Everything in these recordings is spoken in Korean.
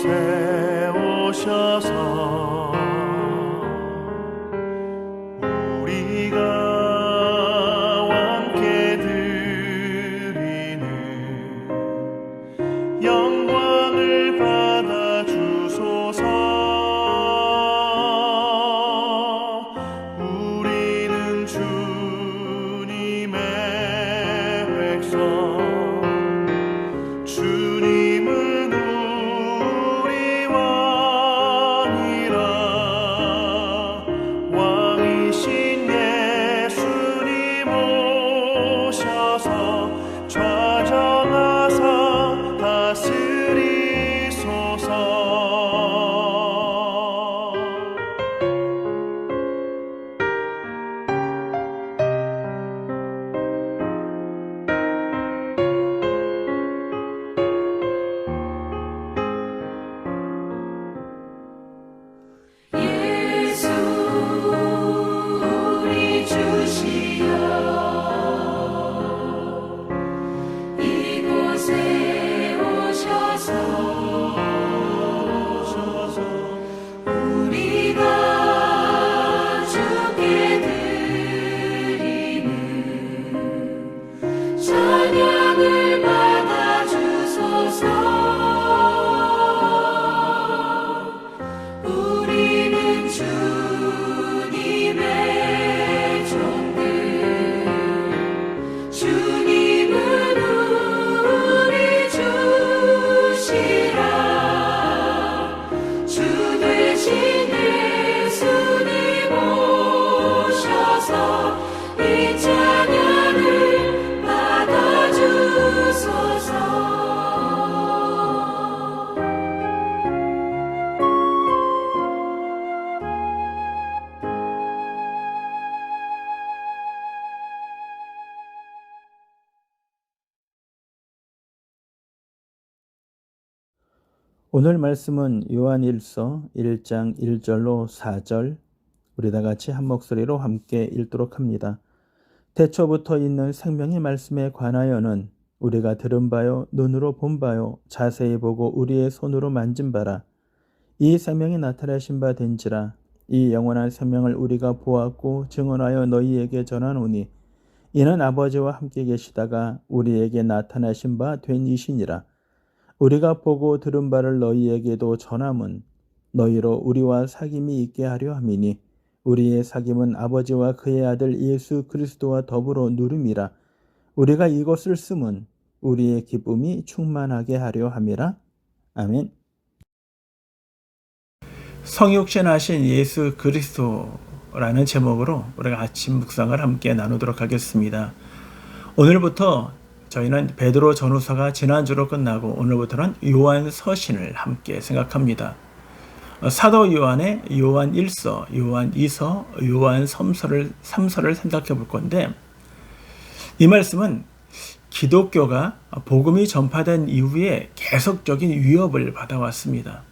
세우셔서 우리가 함께 드리는 영광을 받아 주소서. 우리는 주님의 백성, 주님은 우리 왕이라. 왕이신 예수님 오셔서 좌정하사 다스리소서. 예수 우리 주시여 이곳에 오셔서 우리가 주께 드리는 찬양을 받아 주소서. 우리는 주님의 종들, 주님은 우리 주시라. 주 되신 예수님 오셔서 이 찬양을 받아 주소서. 오늘 말씀은 요한일서 1장 1절로 4절, 우리 다 같이 한 목소리로 함께 읽도록 합니다. 태초부터 있는 생명의 말씀에 관하여는 우리가 들은 바요, 눈으로 본 바요, 자세히 보고 우리의 손으로 만진 바라. 이 생명이 나타나신 바 된지라. 이 영원한 생명을 우리가 보았고 증언하여 너희에게 전하노니 이는 아버지와 함께 계시다가 우리에게 나타나신 바 된 이시니라. 우리가 보고 들은 바를 너희에게도 전함은 너희로 우리와 사귐이 있게 하려 함이니 우리의 사귐은 아버지와 그의 아들 예수 그리스도와 더불어 누름이라. 우리가 이것을 쓰면 우리의 기쁨이 충만하게 하려 함이라. 아멘. 성육신하신 예수 그리스도라는 제목으로 우리가 아침 묵상을 함께 나누도록 하겠습니다. 오늘부터 저희는 베드로 전후서가 지난주로 끝나고 오늘부터는 요한 서신을 함께 생각합니다. 사도 요한의 요한 1서, 요한 2서, 요한 3서를 생각해 볼 건데, 이 말씀은 기독교가 복음이 전파된 이후에 계속적인 위협을 받아왔습니다.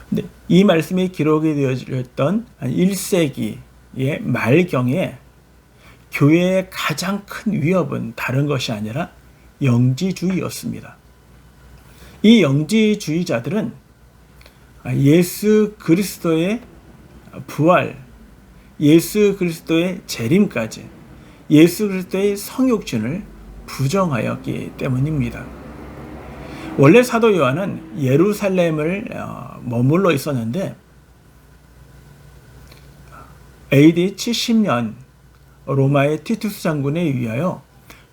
근데 이 말씀이 기록이 되어졌던 1세기의 말경에 교회의 가장 큰 위협은 다른 것이 아니라 영지주의였습니다. 이 영지주의자들은 예수 그리스도의 부활, 예수 그리스도의 재림까지, 예수 그리스도의 성육신을 부정하였기 때문입니다. 원래 사도 요한은 예루살렘을 머물러 있었는데 AD 70년 로마의 티투스 장군에 의하여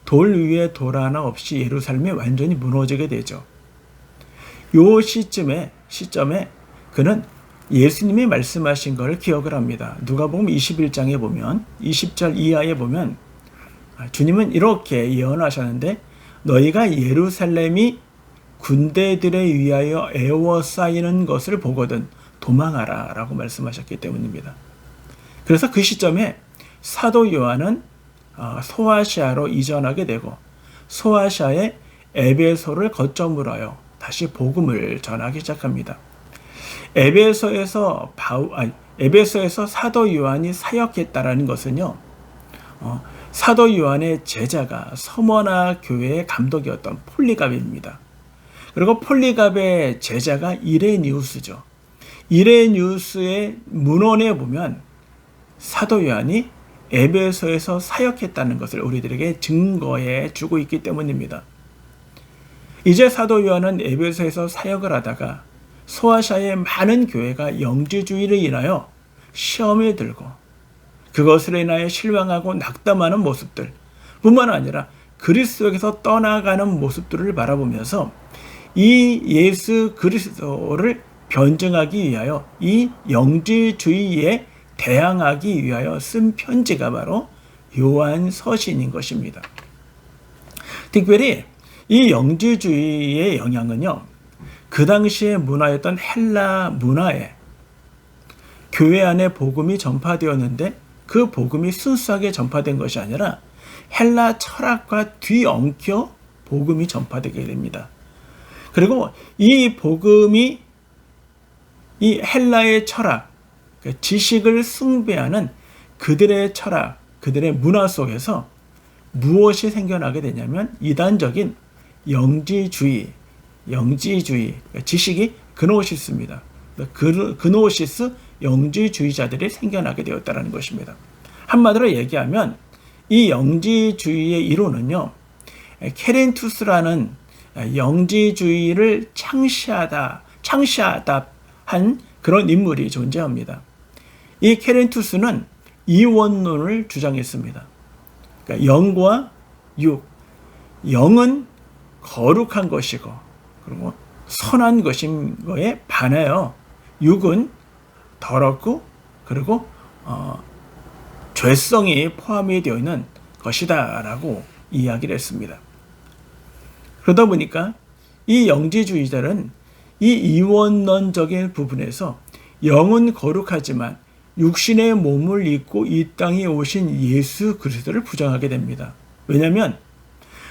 돌 위에 돌 하나 없이 예루살렘이 완전히 무너지게 되죠. 요 시점에 그는 예수님이 말씀하신 것을 기억을 합니다. 누가복음 21장에 보면 20절 이하에 보면 주님은 이렇게 예언하셨는데 너희가 예루살렘이 군대들에 의하여 에워싸이는 것을 보거든 도망하라 라고 말씀하셨기 때문입니다. 그래서 그 시점에 사도 요한은 소아시아로 이전하게 되고 소아시아의 에베소를 거점으로 하여 다시 복음을 전하기 시작합니다. 에베소에서 사도 요한이 사역했다라는 것은요, 사도 요한의 제자가 서머나 교회의 감독이었던 폴리갑입니다. 그리고 폴리갑의 제자가 이레니우스죠. 이레니우스의 문헌에 보면 사도 요한이 에베소에서 사역했다는 것을 우리들에게 증거해 주고 있기 때문입니다. 이제 사도 요한은 에베소에서 사역을 하다가 소아시아의 많은 교회가 영지주의를 인하여 시험에 들고 그것으로 인하여 실망하고 낙담하는 모습들 뿐만 아니라 그리스도에게서 떠나가는 모습들을 바라보면서 이 예수 그리스도를 변증하기 위하여 이 영지주의에 대항하기 위하여 쓴 편지가 바로 요한서신인 것입니다. 특별히 이 영지주의의 영향은요, 그 당시의 문화였던 헬라 문화에 교회 안에 복음이 전파되었는데 그 복음이 순수하게 전파된 것이 아니라 헬라 철학과 뒤엉켜 복음이 전파되게 됩니다. 그리고 이 복음이 이 헬라의 철학, 지식을 숭배하는 그들의 철학, 그들의 문화 속에서 무엇이 생겨나게 되냐면 이단적인 영지주의, 지식이 그노시스입니다. 그노시스 영지주의자들이 생겨나게 되었다는 것입니다. 한마디로 얘기하면 이 영지주의의 이론은요, 케렌투스라는 영지주의를 창시하다 한 그런 인물이 존재합니다. 이 케렌투스는 이원론을 주장했습니다. 그러니까 영과 육, 영은 거룩한 것이고 그리고 선한 것인 거에 반하여 육은 더럽고 그리고 죄성이 포함이 되어 있는 것이다 라고 이야기를 했습니다. 그러다 보니까 이 영지주의자는 이 이원론적인 부분에서 영은 거룩하지만 육신의 몸을 입고 이 땅에 오신 예수 그리스도를 부정하게 됩니다. 왜냐하면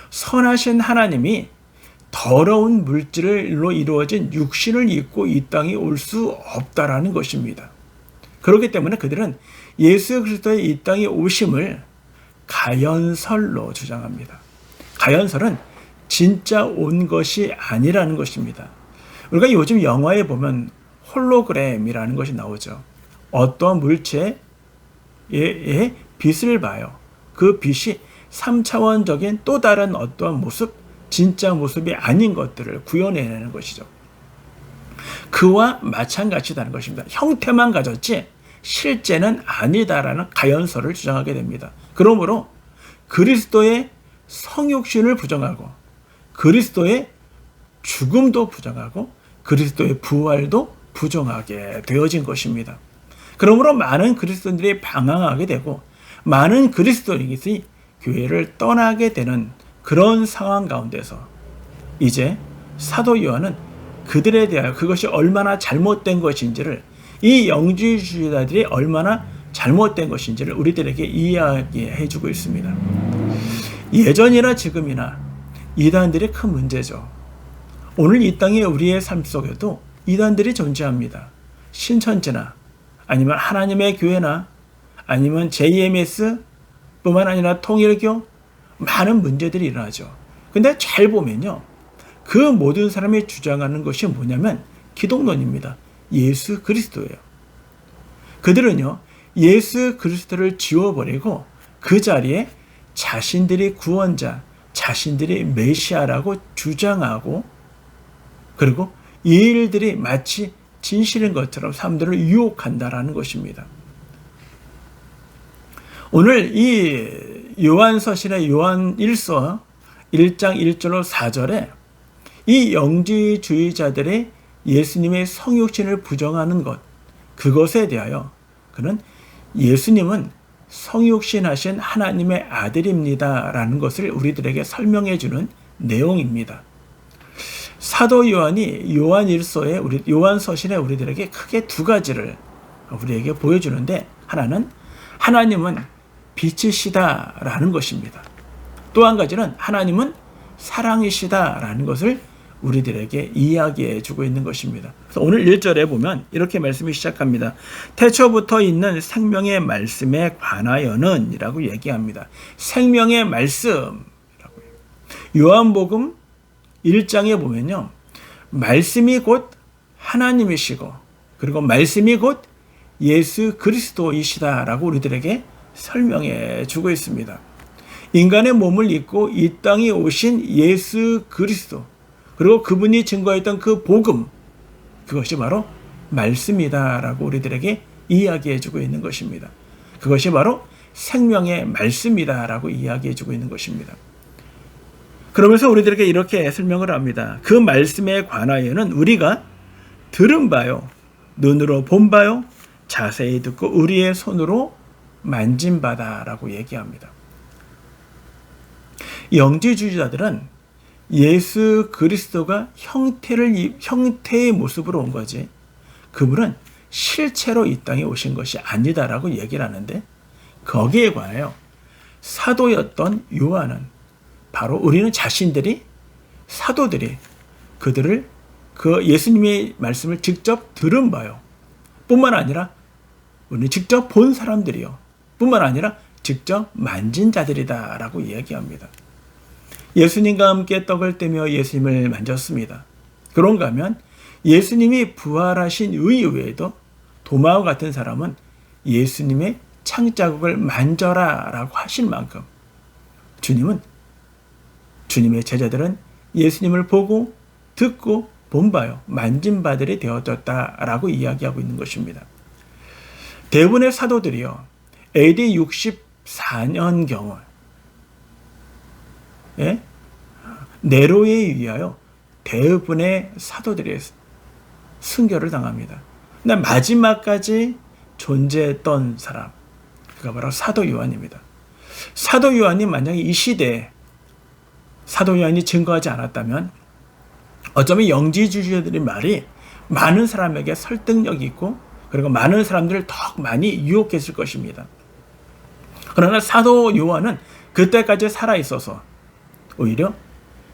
선하신 하나님이 더러운 물질로 이루어진 육신을 입고 이 땅에 올 수 없다라는 것입니다. 그렇기 때문에 그들은 예수 그리스도의 이 땅에 오심을 가연설로 주장합니다. 가연설은 진짜 온 것이 아니라는 것입니다. 우리가 요즘 영화에 보면 홀로그램이라는 것이 나오죠. 어떠한 물체의 빛을 봐요. 그 빛이 3차원적인 또 다른 어떠한 모습, 진짜 모습이 아닌 것들을 구현해내는 것이죠. 그와 마찬가지다는 것입니다. 형태만 가졌지 실제는 아니다라는 가연설을 주장하게 됩니다. 그러므로 그리스도의 성육신을 부정하고 그리스도의 죽음도 부정하고 그리스도의 부활도 부정하게 되어진 것입니다. 그러므로 많은 그리스도인들이 방황하게 되고 많은 그리스도인이 교회를 떠나게 되는 그런 상황 가운데서 이제 사도 요한은 그들에 대하여 그것이 얼마나 잘못된 것인지를 이 영지주의자들이 얼마나 잘못된 것인지를 우리들에게 이야기해 주고 있습니다. 예전이나 지금이나 이단들이 큰 문제죠. 오늘 이 땅에 우리의 삶 속에도 이단들이 존재합니다. 신천지나 아니면 하나님의 교회나 아니면 JMS 뿐만 아니라 통일교 많은 문제들이 일어나죠. 근데 잘 보면요, 그 모든 사람이 주장하는 것이 뭐냐면 기독론입니다. 예수 그리스도예요. 그들은요, 예수 그리스도를 지워버리고 그 자리에 자신들이 구원자, 자신들이 메시아라고 주장하고 그리고 이 일들이 마치 진실인 것처럼 사람들을 유혹한다라는 것입니다. 오늘 이 요한서신의 요한 1서 1장 1절로 4절에 이 영지주의자들의 예수님의 성육신을 부정하는 것, 그것에 대하여 그는 예수님은 성육신하신 하나님의 아들입니다 라는 것을 우리들에게 설명해 주는 내용입니다. 사도 요한이 요한 1서에 요한서신에 우리들에게 크게 두 가지를 우리에게 보여주는데, 하나는 하나님은 빛이시다라는 것입니다. 또 한 가지는 하나님은 사랑이시다라는 것을 우리들에게 이야기해 주고 있는 것입니다. 그래서 오늘 1절에 보면 이렇게 말씀이 시작합니다. 태초부터 있는 생명의 말씀에 관하여는 이라고 얘기합니다. 생명의 말씀. 요한복음 1장에 보면요, 말씀이 곧 하나님이시고 그리고 말씀이 곧 예수 그리스도이시다라고 우리들에게 설명해 주고 있습니다. 인간의 몸을 입고 이 땅에 오신 예수 그리스도 그리고 그분이 증거했던 그 복음 그것이 바로 말씀이다라고 우리들에게 이야기해 주고 있는 것입니다. 그것이 바로 생명의 말씀이다라고 이야기해 주고 있는 것입니다. 그러면서 우리들에게 이렇게 설명을 합니다. 그 말씀에 관하여는 우리가 들은 바요, 눈으로 본 바요, 자세히 듣고 우리의 손으로 만진 바다라고 얘기합니다. 영지주의자들은 예수 그리스도가 형태의 모습으로 온 거지 그분은 실체로 이 땅에 오신 것이 아니다라고 얘기를 하는데 거기에 관하여 사도였던 요한은 바로 우리는 자신들이 사도들이 그들을 그 예수님의 말씀을 직접 들은 바요 뿐만 아니라 우리는 직접 본 사람들이요 뿐만 아니라 직접 만진 자들이다라고 이야기합니다. 예수님과 함께 떡을 떼며 예수님을 만졌습니다. 그런가 하면 예수님이 부활하신 이후에도 도마와 같은 사람은 예수님의 창자국을 만져라 라고 하신 만큼 주님의 제자들은 예수님을 보고 듣고 본 바요 만진 바들이 되어졌다라고 이야기하고 있는 것입니다. 대부분의 사도들이요 AD 64년경을 네로에 의하여 대부분의 사도들이 순교를 당합니다. 근데 마지막까지 존재했던 사람 그가 바로 사도 요한입니다. 사도 요한이 만약에 이 시대에 사도 요한이 증거하지 않았다면 어쩌면 영지주의자들의 말이 많은 사람에게 설득력이 있고 그리고 많은 사람들을 더 많이 유혹했을 것입니다. 그러나 사도 요한은 그때까지 살아있어서 오히려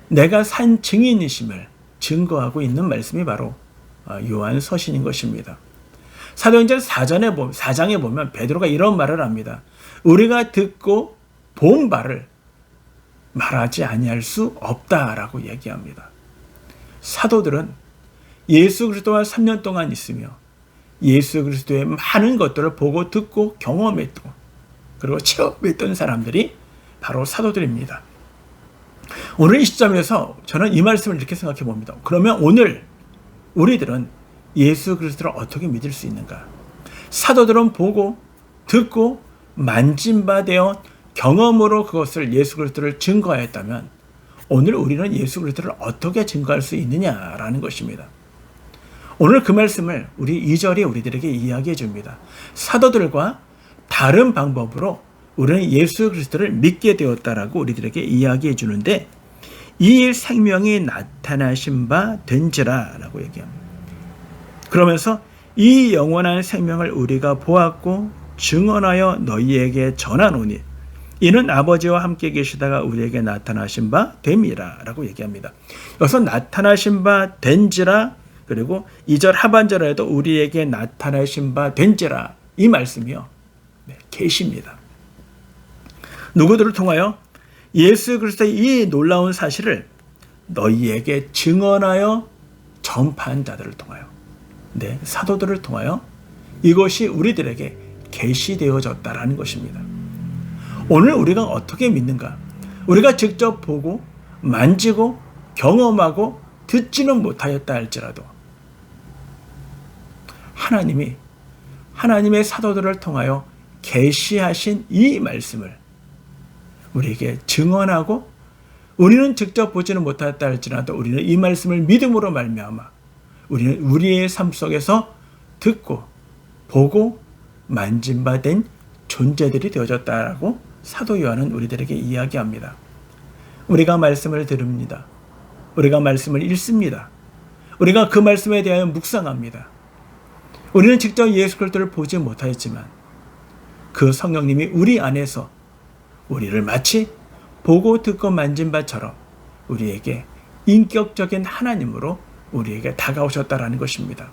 내가 산 증인이심을 증거하고 있는 말씀이 바로 요한 서신인 것입니다. 사도행전 4장에 보면 베드로가 이런 말을 합니다. 우리가 듣고 본 바를 말하지 아니할 수 없다라고 얘기합니다. 사도들은 예수 그리스도와 3년 동안 있으며 예수 그리스도의 많은 것들을 보고 듣고 경험했고 그리고 체험했던 사람들이 바로 사도들입니다. 오늘 이 시점에서 저는 이 말씀을 이렇게 생각해 봅니다. 그러면 오늘 우리들은 예수 그리스도를 어떻게 믿을 수 있는가? 사도들은 보고 듣고 만진 바 되어 경험으로 그것을 예수 그리스도를 증거하였다면 오늘 우리는 예수 그리스도를 어떻게 증거할 수 있느냐라는 것입니다. 오늘 그 말씀을 우리 2절에 우리들에게 이야기해 줍니다. 사도들과 다른 방법으로 우리는 예수 그리스도를 믿게 되었다라고 우리들에게 이야기해 주는데 이 생명이 나타나신 바 된지라 라고 얘기합니다. 그러면서 이 영원한 생명을 우리가 보았고 증언하여 너희에게 전하노니 이는 아버지와 함께 계시다가 우리에게 나타나신 바 됨이라 라고 얘기합니다. 여기서 나타나신 바 된지라 그리고 2절 하반절에도 우리에게 나타나신 바 된지라 이 말씀이요. 계시입니다. 누구들을 통하여 예수 그리스도의 이 놀라운 사실을 너희에게 증언하여 전파한 자들을 통하여 사도들을 통하여 이것이 우리들에게 계시되어졌다라는 것입니다. 오늘 우리가 어떻게 믿는가? 우리가 직접 보고 만지고 경험하고 듣지는 못하였다 할지라도 하나님의 사도들을 통하여 계시하신 이 말씀을 우리에게 증언하고 우리는 직접 보지는 못하였다 할지라도 우리는 이 말씀을 믿음으로 말미암아 우리는 우리의 삶 속에서 듣고 보고 만진 바 된 존재들이 되어졌다라고 사도 요한은 우리들에게 이야기합니다. 우리가 말씀을 들읍니다. 우리가 말씀을 읽습니다. 우리가 그 말씀에 대하여 묵상합니다. 우리는 직접 예수 그리스도를 보지 못하였지만 그 성령님이 우리 안에서 우리를 마치 보고 듣고 만진 바처럼 우리에게 인격적인 하나님으로 우리에게 다가오셨다라는 것입니다.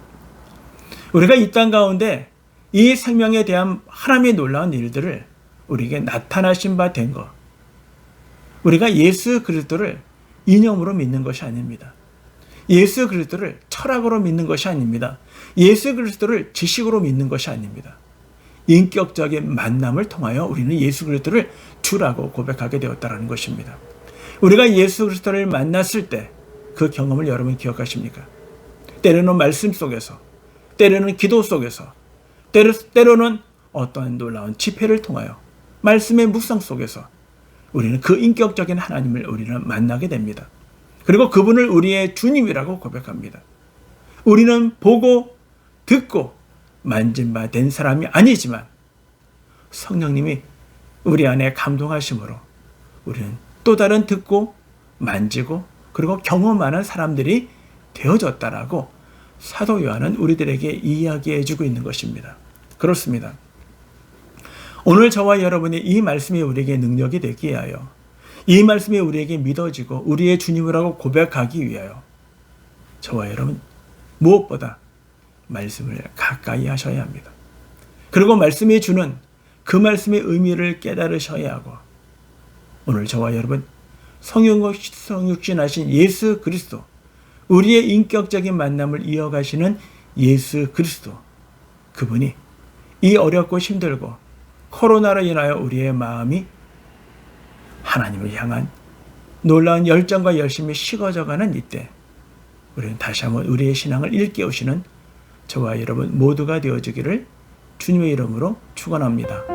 우리가 이 땅 가운데 이 생명에 대한 하나님의 놀라운 일들을 우리에게 나타나신 바 된 것, 우리가 예수 그리스도를 이념으로 믿는 것이 아닙니다. 예수 그리스도를 철학으로 믿는 것이 아닙니다. 예수 그리스도를 지식으로 믿는 것이 아닙니다. 인격적인 만남을 통하여 우리는 예수 그리스도를 주라고 고백하게 되었다는 것입니다. 우리가 예수 그리스도를 만났을 때 그 경험을 여러분 기억하십니까? 때로는 말씀 속에서, 때로는 기도 속에서, 때로는 어떠한 놀라운 집회를 통하여 말씀의 묵상 속에서 우리는 그 인격적인 하나님을 우리는 만나게 됩니다. 그리고 그분을 우리의 주님이라고 고백합니다. 우리는 보고 듣고 만진 바 된 사람이 아니지만 성령님이 우리 안에 감동하심으로 우리는 또 다른 듣고 만지고 그리고 경험하는 사람들이 되어졌다라고 사도 요한은 우리들에게 이야기해 주고 있는 것입니다. 그렇습니다. 오늘 저와 여러분이 이 말씀이 우리에게 능력이 되기 위하여, 이 말씀이 우리에게 믿어지고 우리의 주님이라고 고백하기 위하여 저와 여러분 무엇보다 말씀을 가까이 하셔야 합니다. 그리고 말씀이 주는 그 말씀의 의미를 깨달으셔야 하고, 오늘 저와 여러분 성육신하신 예수 그리스도, 우리의 인격적인 만남을 이어가시는 예수 그리스도, 그분이 이 어렵고 힘들고 코로나로 인하여 우리의 마음이 하나님을 향한 놀라운 열정과 열심이 식어져가는 이때 우리는 다시 한번 우리의 신앙을 일깨우시는 저와 여러분 모두가 되어주기를 주님의 이름으로 축원합니다.